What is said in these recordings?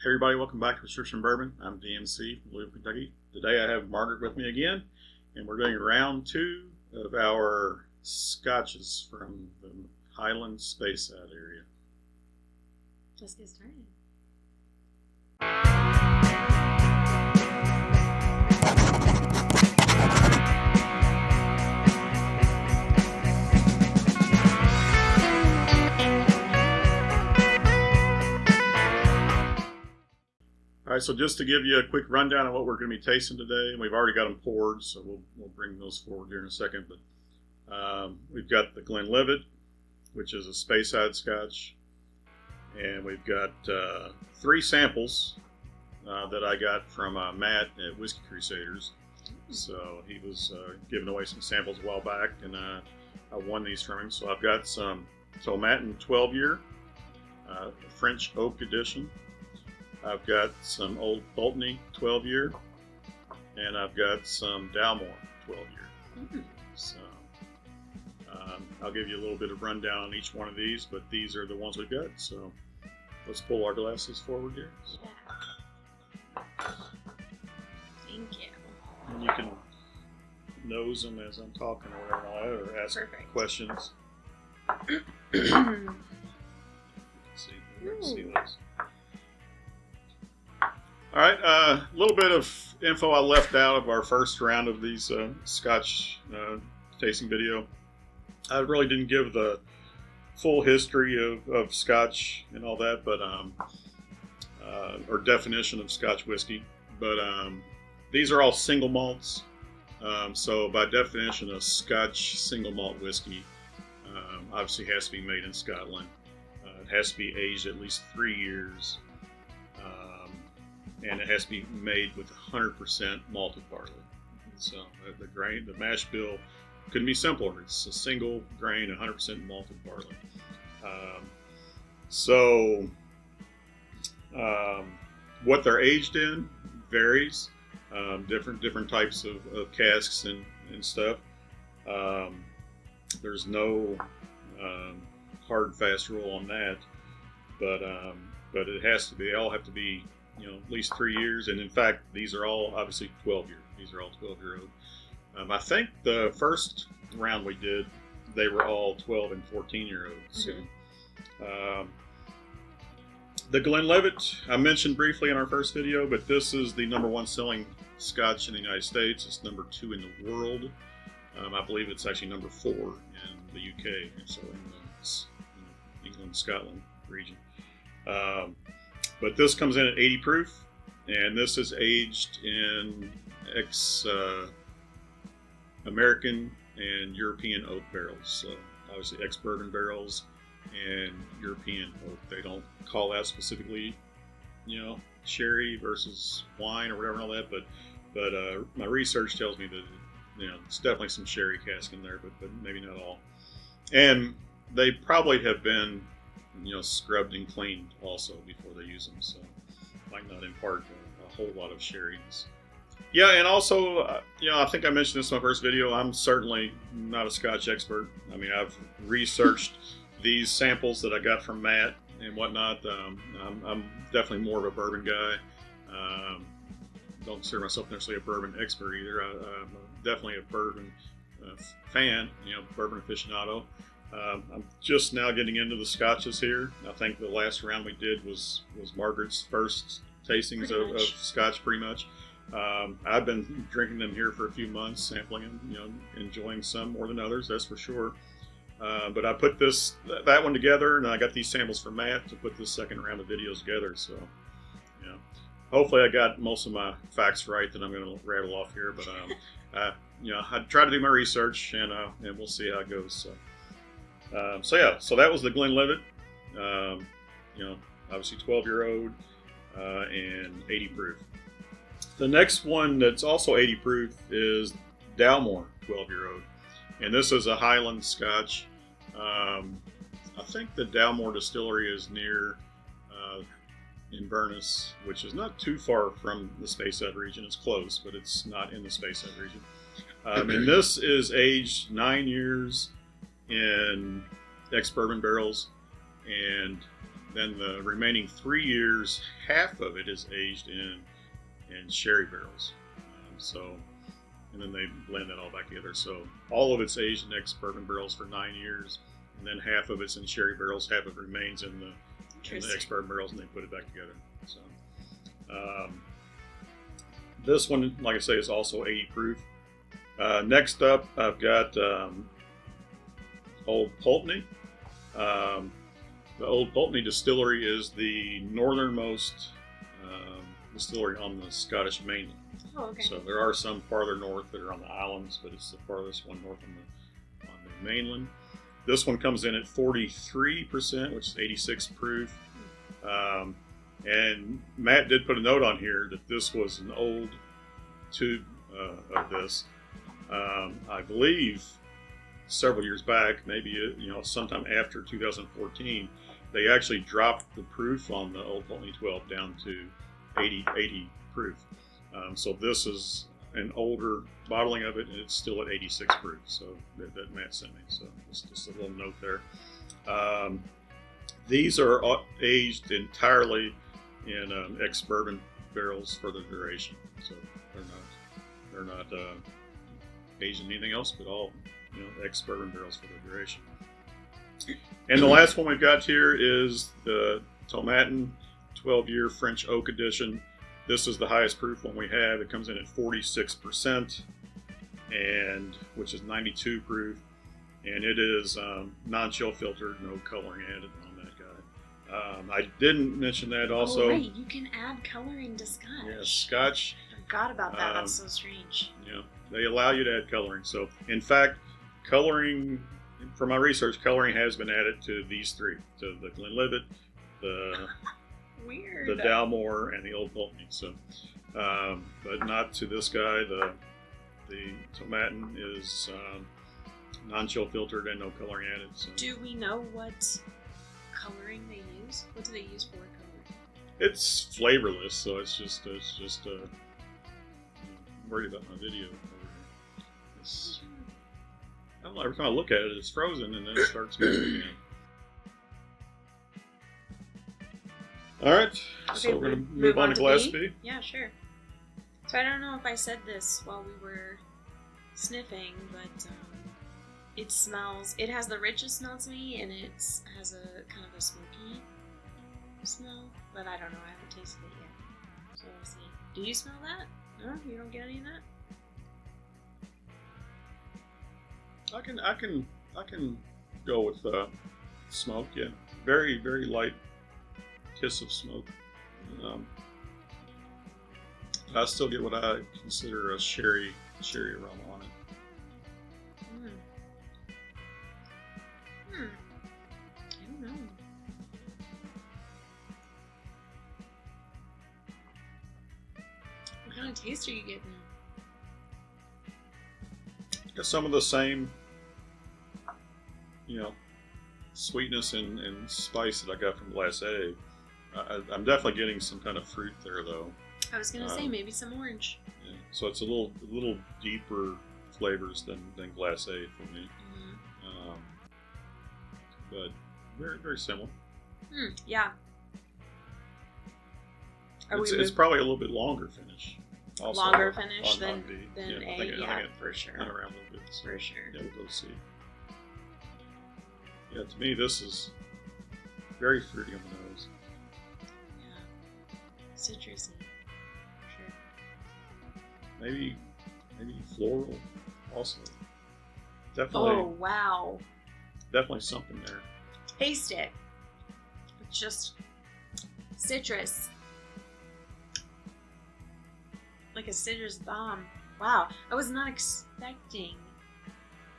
Hey everybody, welcome back to Prescription Bourbon. I'm DMC from Louisville, Kentucky. Today I have Margaret with me again, and we're doing round two of our scotches from the Highland Speyside area. Let's get started. All right, so just to give you a quick rundown of what we're going to be tasting today, and we've already got them poured, so we'll bring those forward here in a second. But we've got the Glenlivet, which is a Speyside Scotch, and we've got three samples that I got from Matt at Whiskey Crusaders. So he was giving away some samples a while back, and I won these from him. So I've got some Tomatin 12-year French Oak Edition. I've got some old Pulteney 12-year, and I've got some Dalmore 12-year. Mm-hmm. So I'll give you a little bit of rundown on each one of these, but these are the ones we've got. So let's pull our glasses forward here. Yeah. Thank you. And you can nose them as I'm talking or whatever, or ask questions. See those. All right, a little bit of info I left out of our first round of these Scotch tasting video. I really didn't give the full history of Scotch and all that, but or definition of Scotch whiskey. But these are all single malts, so by definition, a Scotch single malt whiskey obviously has to be made in Scotland. It has to be aged at least 3 years. And it has to be made with 100% malted barley. So the grain, the mash bill couldn't be simpler. It's a single grain, 100% malted barley. What they're aged in varies. Different types of casks and stuff. There's no hard fast rule on that, but it has to be. They all have to be, at least 3 years, and in fact, these are all obviously 12-year. These are all 12-year-old. I think the first round we did, they were all 12 and 14-year-olds. Mm-hmm. The Glenlivet, I mentioned briefly in our first video, but this is the #1 selling Scotch in the United States. It's #2 in the world. I believe it's actually #4 in the UK, so in the England, Scotland region. But this comes in at 80 proof, and this is aged in American and European oak barrels. So obviously ex-bourbon barrels and European oak. They don't call that specifically, sherry versus wine or whatever and all that. But my research tells me that it's definitely some sherry cask in there, but maybe not all. And they probably have been scrubbed and cleaned also before they use them, so might not impart a whole lot of sherryness. Yeah, and also, I think I mentioned this in my first video, I'm certainly not a Scotch expert. I mean, I've researched these samples that I got from Matt and whatnot. I'm definitely more of a bourbon guy. Don't consider myself necessarily a bourbon expert either. I'm definitely a bourbon fan, bourbon aficionado. I'm just now getting into the Scotches here. I think the last round we did was Margaret's first tastings of Scotch, pretty much. I've been drinking them here for a few months, sampling them, enjoying some more than others, that's for sure. But I put that one together, and I got these samples from Matt to put this second round of videos together. So, hopefully I got most of my facts right that I'm going to rattle off here. But I try to do my research, and we'll see how it goes. So that was the Glenlivet. Obviously 12-year-old and 80 proof. The next one that's also 80 proof is Dalmore 12-year-old, and this is a Highland Scotch. I think the Dalmore distillery is near Inverness, which is not too far from the Speyside region. It's close, but it's not in the Speyside region. And this is aged 9 years in ex-bourbon barrels, and then the remaining 3 years, half of it is aged in sherry barrels. And then they blend that all back together. So all of it's aged in ex-bourbon barrels for 9 years, and then half of it's in sherry barrels, half of it remains in the ex-bourbon barrels, and they put it back together. So this one, like I say, is also 80 proof. Next up, I've got Old Pulteney. The Old Pulteney distillery is the northernmost distillery on the Scottish mainland. Oh, okay. So there are some farther north that are on the islands, but it's the farthest one north on the mainland. This one comes in at 43%, which is 86 proof. And Matt did put a note on here that this was an old tube of this. I believe several years back, maybe sometime after 2014, they actually dropped the proof on the Old Pulteney 12 down to 80 proof. So this is an older bottling of it, and it's still at 86 proof. So that Matt sent me. So just a little note there. These are aged entirely in ex-bourbon barrels for the duration. So they're not aged in anything else, but all ex-bourbon barrels for the duration. And the last one we've got here is the Tomatin 12-year French Oak Edition. This is the highest proof one we have. It comes in at 46%, and which is 92 proof, and it is non-chill filtered, no coloring added on that guy. I didn't mention that also. Oh, right, you can add coloring to Scotch. Yeah, Scotch. I forgot about that. That's so strange. Yeah, they allow you to add coloring. So, in fact, coloring, for my research, coloring has been added to these three, to the Glenlivet, the Weird. the Dalmore, and the Old Pulteney. So, but not to this guy. The Tomatin is non-chill filtered and no coloring added. So. Do we know what coloring they use? What do they use for coloring? It's flavorless, so it's just I'm worried about my video over here. I don't know, every time I look at it, it's frozen, and then it starts moving again. All right, Okay, so we're going to move on to Glass B. Yeah, sure. So I don't know if I said this while we were sniffing, but it has the richest smell to me, and it has a kind of a smoky smell, but I don't know, I haven't tasted it yet. So we'll see. Do you smell that? No? You don't get any of that? I can go with smoke. Yeah, very very light kiss of smoke. I still get what I consider a sherry aroma on it. I don't know. What kind of taste are you getting? Got some of the same, sweetness and spice that I got from Glass A. I'm definitely getting some kind of fruit there, though. I was gonna say maybe some orange. Yeah, so it's a little deeper flavors than Glass A for me. Mm-hmm. But very very similar. Yeah. It's probably a little bit longer finish. Also longer finish than B. A, I think for sure. Went around a little bit. So, for sure. Yeah, we'll go see. Yeah, to me this is very fruity on the nose. Yeah. Citrusy. For sure. Maybe floral also. Definitely. Oh wow. Definitely something there. Taste it. It's just citrus. Like a citrus bomb. Wow. I was not expecting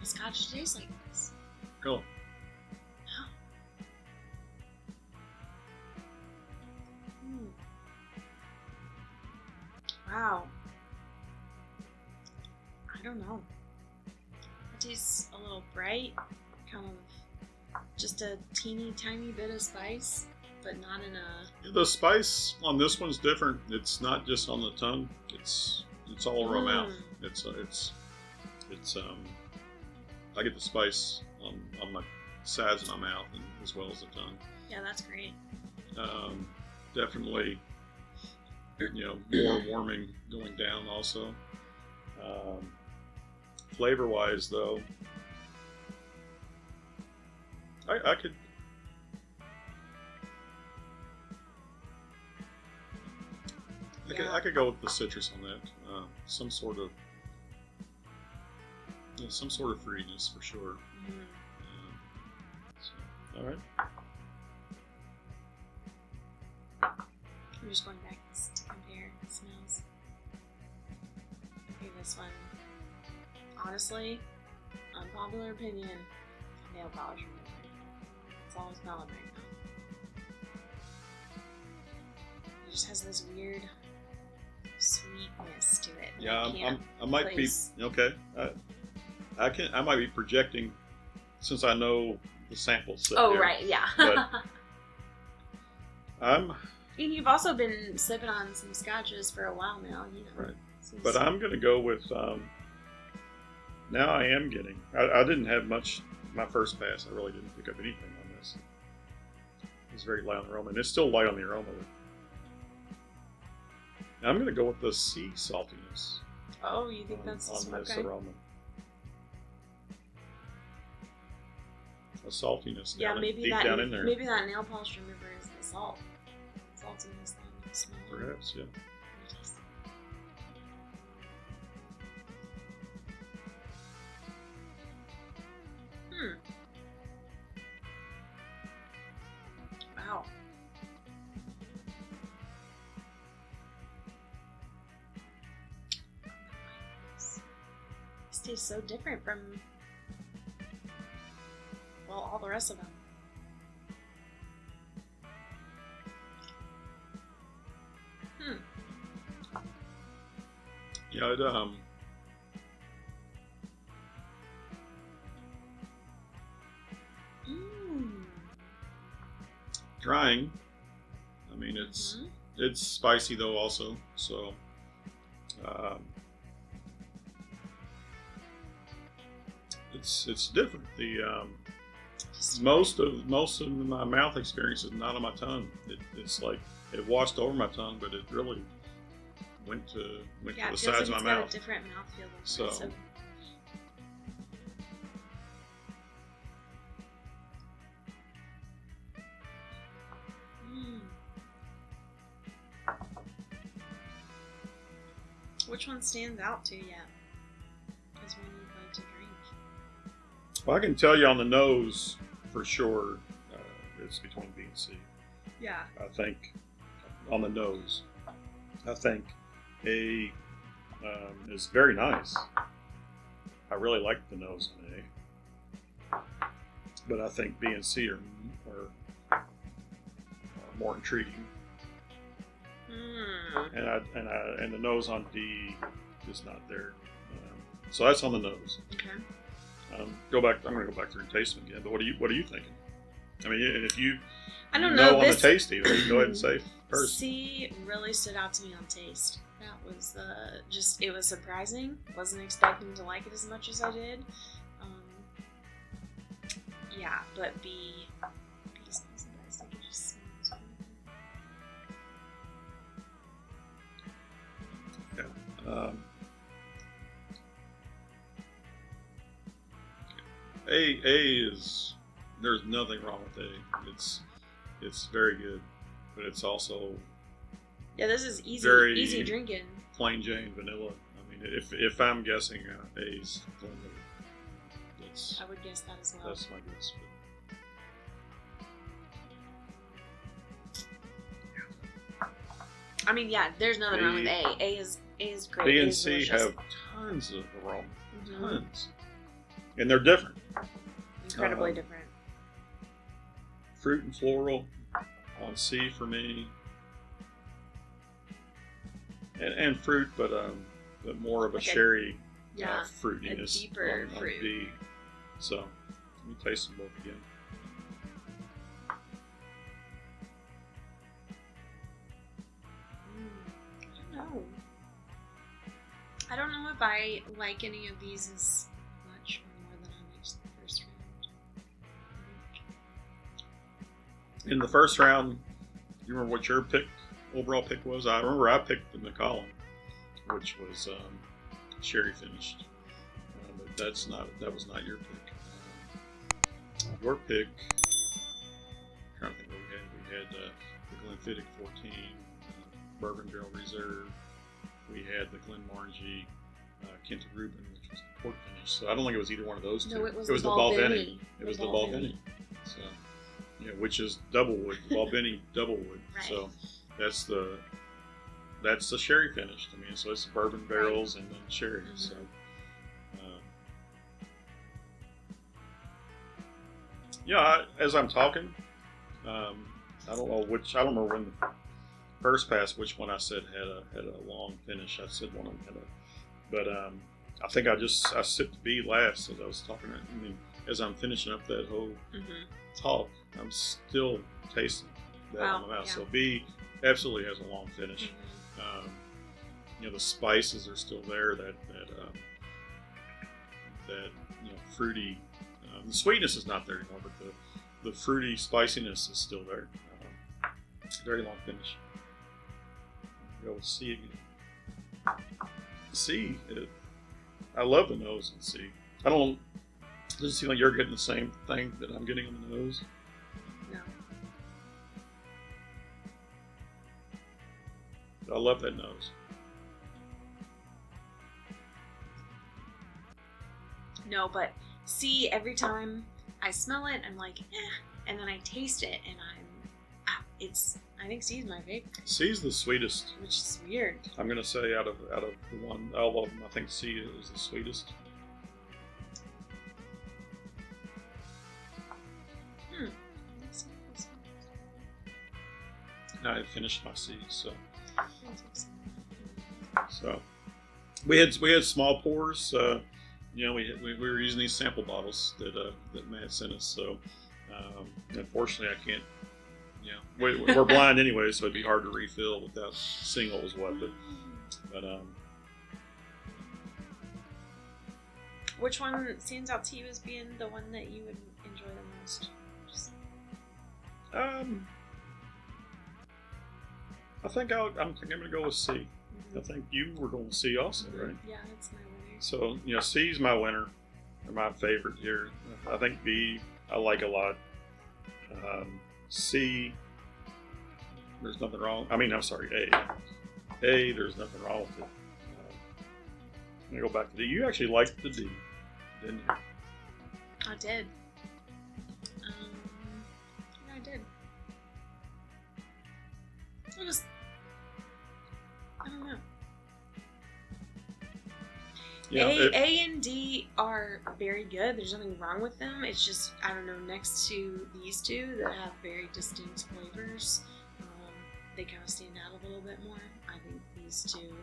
a Scotch to taste like this. Cool. Wow. I don't know. It tastes a little bright, kind of just a teeny tiny bit of spice, but not in a... The spice on this one's different. It's not just on the tongue. It's all over my mouth. It's I get the spice on my sides of my mouth and as well as the tongue. Yeah, that's great. Definitely, more warming going down also. Flavor-wise, though, I could. I could go with the citrus on that. Some sort of fruitiness for sure. Mm-hmm. All right. I'm just going back to compare the smells. Okay, this one. Honestly, unpopular opinion, nail polish remover. That's all I'm smelling right now. It just has this weird sweetness to it. Yeah, I might be okay. I might be projecting since I know the samples. Oh, right, yeah. But and you've also been sipping on some scotches for a while now, Right. But I'm going to go with. Now I am getting. I didn't have much my first pass. I really didn't pick up anything on this. It's very light on the aroma, and it's still light on the aroma. Now I'm going to go with the sea saltiness. Oh, you think that's on this aroma? A saltiness down down in there. Maybe that nail polish remover is the salt. Saltiness that you smell. Perhaps, yeah. Wow. This tastes so different from, well, all the rest of them. Yeah, drying. I mean, it's spicy though also. So, it's different. The most of my mouth experience is not on my tongue. It's like it washed over my tongue, but it really went to the sides of my mouth. Got a different mouthfeel. So. Which one stands out to you? Is one you'd like to drink? Well, I can tell you on the nose for sure. It's between B and C. Yeah. I think on the nose. I think A is very nice. I really like the nose on A. But I think B and C are more intriguing. And the nose on D is not there. So that's on the nose. Okay. I'm going to go back through and taste them again. But what are you thinking? I mean, and if you I don't know on the taste, even go ahead and say first. C really stood out to me on taste. That was it was surprising. Wasn't expecting to like it as much as I did. Yeah, but B smells the best. I can just smell this one. A is, there's nothing wrong with A. It's very good, but it's also this is easy drinking. Plain Jane vanilla. I mean, if I'm guessing, A's Glenlivet. I would guess that as well. That's my guess. But. I mean, there's nothing wrong with A. A is great. B and C have tons of aroma, tons, and they're different. Incredibly different. Fruit and floral on C for me, and fruit, but more of a sherry fruitiness. A deeper on fruit. B. So let me taste them both again. I don't know if I like any of these as much or more than I liked the first round. In the first round, you remember what your overall pick was? I remember I picked the Macallan, which was sherry finished. But that was not your pick. Your pick. I'm trying to think what we had. We had the Glenfiddich 14 Bourbon Barrel Reserve. We had the Glenmorangie Kented Reuben, which was the port finish. So I don't think it was either one of those two. No, it was the Balvenie. It was the Balvenie. So, yeah, which is double wood. Balvenie double wood. Right. So that's the sherry finished. I mean, so it's bourbon barrels and then sherry. Mm-hmm. So. Yeah, as I'm talking, I don't remember when the first pass which one I said had a long finish. I said one of them had but I think I sipped B last as I was talking. I mean, as I'm finishing up that whole talk, I'm still tasting that in my mouth. Yeah. So B absolutely has a long finish. The spices are still there. That fruity. The sweetness is not there anymore, but the fruity spiciness is still there. Very long finish. Go with C again. C, I love the nose in C. Does it seem like you're getting the same thing that I'm getting on the nose? No. I love that nose. No, but C, every time I smell it, I'm like, and then I taste it, and I think C is my favorite. C is the sweetest. Which is weird. I'm gonna say out of the one, all of them, I think C is the sweetest. I had finished my C, so we had small pours. We were using these sample bottles that Matt sent us. So unfortunately, I can't. We're blind anyway, so it'd be hard to refill without seeing what was what. But which one stands out to you as being the one that you would enjoy the most? I think I'm gonna go with C. Mm-hmm. I think you were going with C also, right? Yeah, that's my winner. So C's my winner, or my favorite here. I think B I like a lot. C, there's nothing wrong. I mean, I'm sorry, A, there's nothing wrong with it. I'm gonna go back to D. You actually liked the D, didn't you? I did. I did. I don't know. Yeah, A and D are very good. There's nothing wrong with them. It's just, I don't know, next to these two that have very distinct flavors, they kind of stand out a little bit more. I think these two,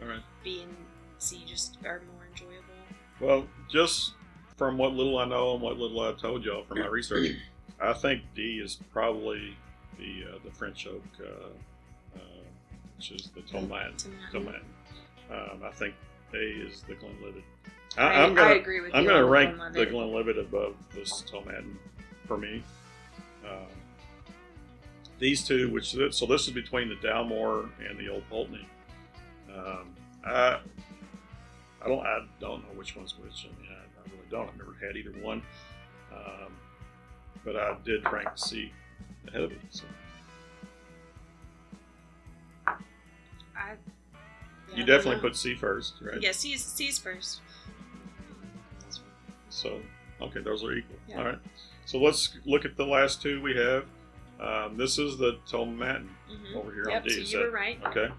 B and C, just are more enjoyable. Well, just from what little I know and what little I've told y'all from my research, I think D is probably the French oak, which is the Tomatin. I think A is the Glenlivet. I agree with you. I'm going to rank the Glenlivet above this Tomatin for me. These two, so this is between the Dalmore and the Old Pulteney. I don't know which one's which. I mean, I really don't. I've never had either one. But I did rank C ahead of it. So. You definitely put C first, right? Yeah, C's first. So, okay, those are equal. Yeah. All right. So let's look at the last two we have. This is the Tomatin over here on D. So you were right. Okay.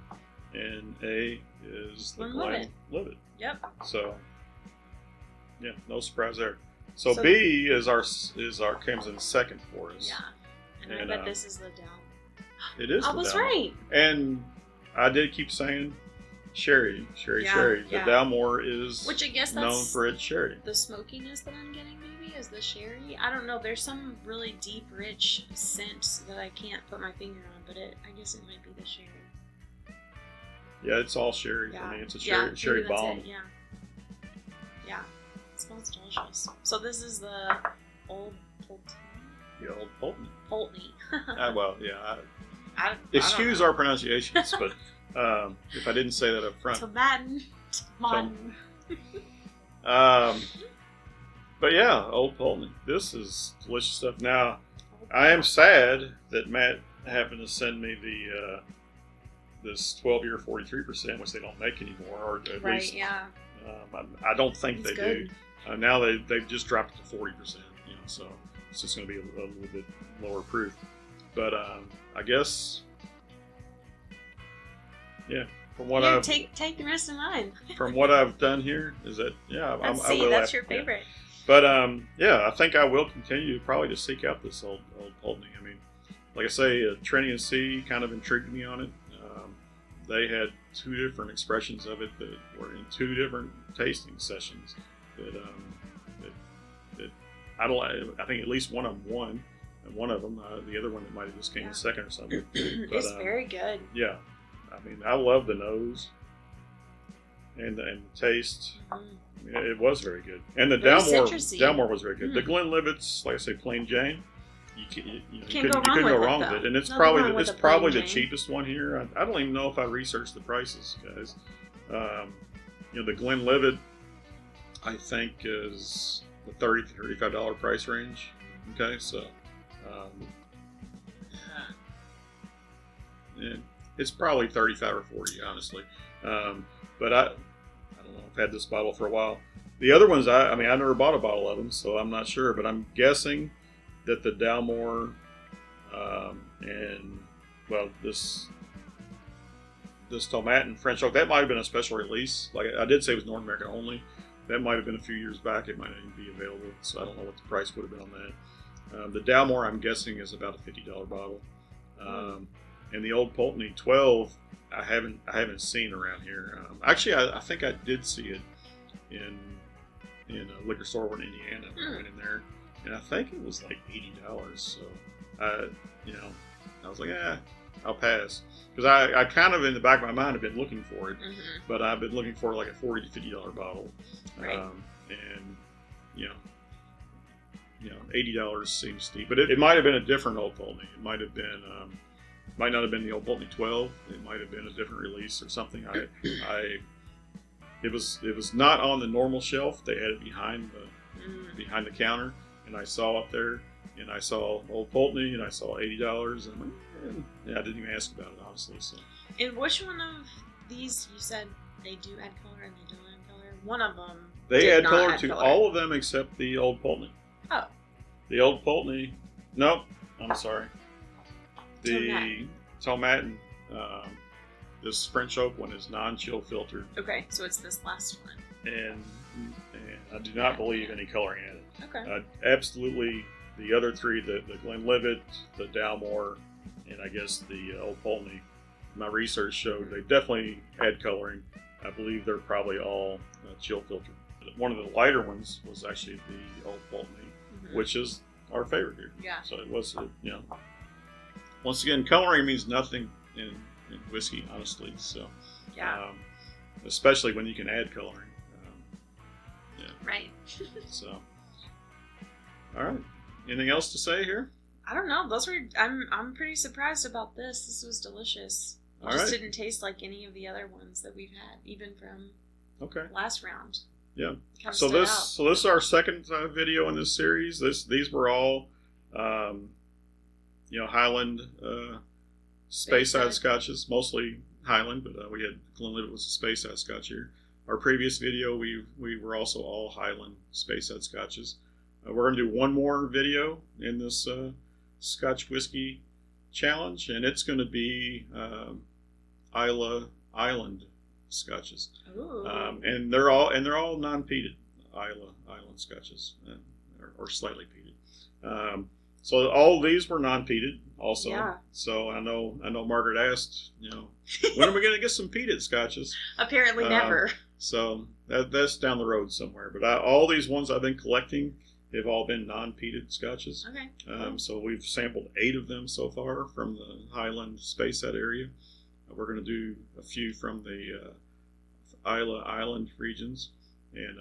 And A is the Glenlivet. Yep. So, yeah, no surprise there. So B comes in second for us. Yeah. And I bet this is the Dalmore. It is. I was right. And I did keep saying sherry. The Dalmore is which I guess known that's for its sherry. The smokiness that I'm getting maybe is the sherry. I don't know. There's some really deep, rich scent that I can't put my finger on, but I guess it might be the sherry. Yeah, it's all sherry for me. It's a sherry bomb. Yeah. Yeah. It smells delicious. So this is the Old Pulteney. The Old Pulteney. Pulteney. Well, yeah. Excuse our pronunciations, but if I didn't say that up front. Tomatin. But yeah, Old Pulteney. This is delicious stuff. Now, I am sad that Matt happened to send me the this 12-year 43%, which they don't make anymore, or at least I don't think they do. Now they've just dropped it to 40%. So it's just going to be a little bit lower proof. But I guess, yeah. From what I've take the rest of mine. From what I've done here, is that I will. That's your favorite. Yeah. But I think I will continue probably to seek out this old Pulteney. I mean, like I say, Trinity and C kind of intrigued me on it. They had two different expressions of it that were in two different tasting sessions. That I think at least one of them won, and one of them, the other one that might have just came in second or something. But, it's very good. Yeah, I mean, I love the nose and the taste. Mm-hmm. I mean, it was very good, and the Dalmore was very good. Mm. The Glenlivet's, like I say, plain Jane. You couldn't go wrong with it, and it's probably the cheapest one here. I don't even know if I researched the prices, guys. The Glenlivet, I think, is the $30 to $35 price range. Okay, so it's probably 35 or 40, honestly. But I don't know. I've had this bottle for a while. The other ones, I never bought a bottle of them, so I'm not sure. But I'm guessing that the Dalmore and this Tomatin French oak, that might have been a special release. Like I did say, it was North America only. That might have been a few years back. It might not even be available, so I don't know what the price would have been on that. The Dalmore, I'm guessing, is about a $50 bottle, and the Old Pulteney 12, I haven't seen around here. Actually, I think I did see it in a liquor store in Indiana. I went in there, and I think it was like $80. So, I was like, I'll pass, because I kind of in the back of my mind have been looking for it, but I've been looking for like a $40 to $50 bottle, right. And $80 seems steep, but it might have been a different Old Pulteney. It might have been. Might not have been the Old Pulteney 12. It might have been a different release or something. It was not on the normal shelf. They had it behind the counter, and I saw up there, and I saw Old Pulteney, and I saw $80, and I'm like, I didn't even ask about it, honestly. So. And which one of these you said they do add color and they don't add color? One of them. They add color to all of them except the Old Pulteney. Oh. The Old Pulteney. Nope. I'm sorry. The Tomatin, this French oak one is non-chill filtered. Okay, so it's this last one. And I do not believe any coloring in it. Okay. Absolutely, the other three, the Glenlivet, the Dalmore, and I guess the Old Pulteney, my research showed they definitely add coloring. I believe they're probably all chill filtered. One of the lighter ones was actually the Old Pulteney, which is our favorite here. Yeah. So it was, once again, coloring means nothing in whiskey, honestly. So, especially when you can add coloring. Right. So, all right. Anything else to say here? I don't know. I'm pretty surprised about this. This was delicious. It just didn't taste like any of the other ones that we've had, even from last round. Yeah. So this is our second video in this series. These were all. Highland, Speyside Scotches, mostly Highland, but we had Glenlivet was a Speyside Scotch here. Our previous video, we were also all Highland Speyside Scotches. We're going to do one more video in this Scotch whiskey challenge, and it's going to be Islay Island Scotches. And they're all non-peated Island Scotches, or slightly peated. So all these were non-peated also. Yeah. So I know Margaret asked, when are we going to get some peated scotches? Apparently never. So that's down the road somewhere. But all these ones I've been collecting have all been non-peated scotches. Okay. So we've sampled 8 of them so far from the Highland Speyside area. We're going to do a few from the Islay Island regions, and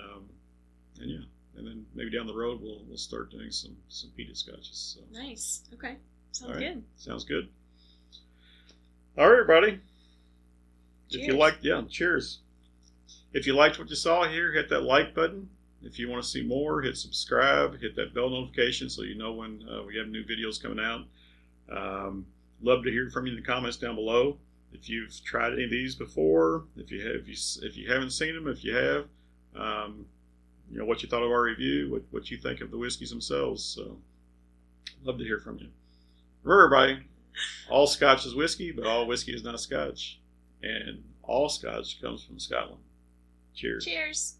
yeah. And then maybe down the road we'll start doing some peated scotches. So. Nice. Okay. Sounds good. Sounds good. All right, everybody. Cheers. If you liked, cheers. If you liked what you saw here, hit that like button. If you want to see more, hit subscribe, hit that bell notification so you know when we have new videos coming out. Love to hear from you in the comments down below. If you've tried any of these before, if you haven't seen them, if you have, what you thought of our review, what you think of the whiskeys themselves. So, love to hear from you. Remember, everybody, all Scotch is whiskey, but all whiskey is not Scotch, and all Scotch comes from Scotland. Cheers. Cheers.